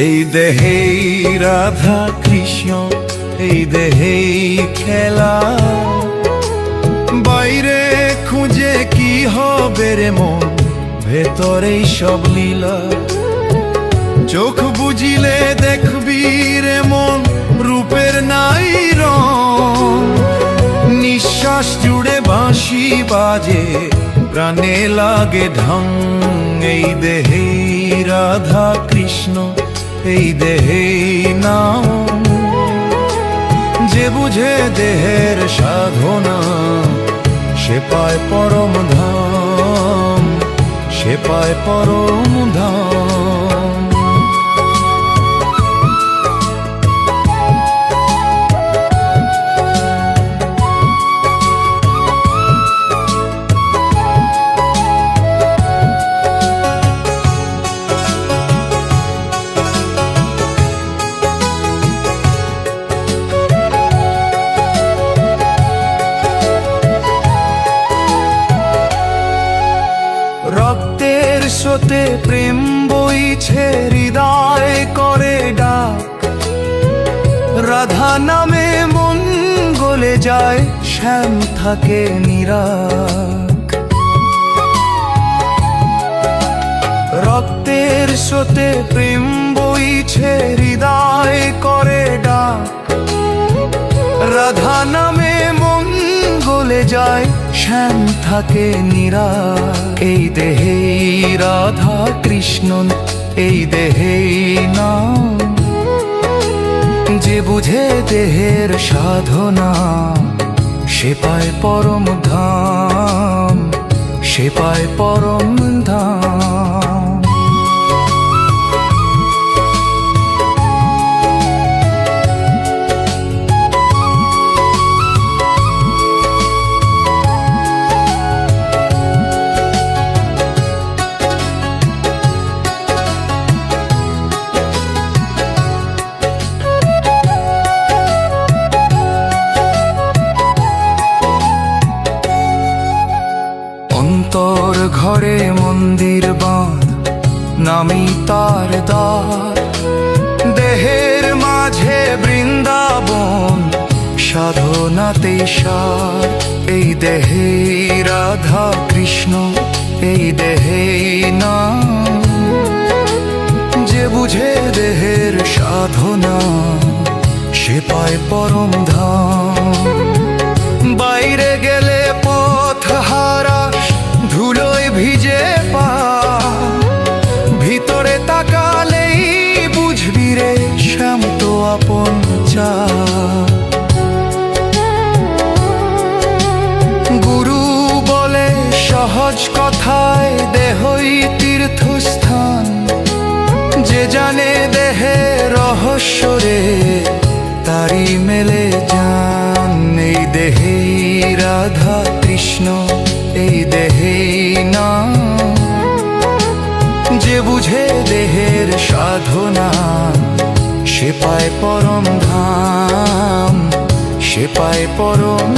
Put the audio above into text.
এই দেহেই রাধা কৃষ্ণ, এই দেহেই খেলা, বাইরে খুঁজে কি হবে রে মন, ভেতরেই সব লীলা। চোখ বুঝিলে দেখবি রে মন, রূপের নাই রং, নিঃশ্বাস জুড়ে বাঁশি বাজে, প্রাণে লাগে ঢং। এই দেহেই রাধা কৃষ্ণ, এই দেহেই নাম, যে বুঝে দেহের সাধনা, সে পায় পরম ধাম, সে পায় পরম ধাম। রক্তের স্রোতে প্রেম বইছে, হৃদয় করে ডাক, রাধা নামে মন গলে যায়, শ্যাম থাকে নিরাক। রক্তের স্রোতে প্রেম বইছে, হৃদয় করে ডাক, রাধা নামে মন গলে যায়, শ্যাম থাকে নিরাক। এই দেহেই রাধা কৃষ্ণ, এই দেহেই নাম, যে বুঝে দেহের সাধনা, সে পায় পরম ধাম, সে পায় পরম ধাম। অন্তর ঘরে মন্দির বাঁধ, নামি তার দ্বার, দেহের মাঝে বৃন্দাবন, সাধনাতে সার। এই দেহেই রাধা কৃষ্ণ, এই দেহেই নাম, যে বুঝে দেহের সাধনা, সে পায় পরম ধাম। বাইরে গেলে পথ হারাস, ধুলোয় ভিজে পা, ভিতরে তাকালেই বুঝবি রে, শ্যাম তো আপন চা। গুরু বলে সহজ কথায়, দেহই তীর্থস্থান, যে জানে দেহে রহস্য রে, তারি মেলে জান। এই দেহেই রাধা কৃষ্ণ, এই দেহেই নাম, যে বুঝে দেহের সাধনা, সে পায় পরম ধাম, সে পায় পরম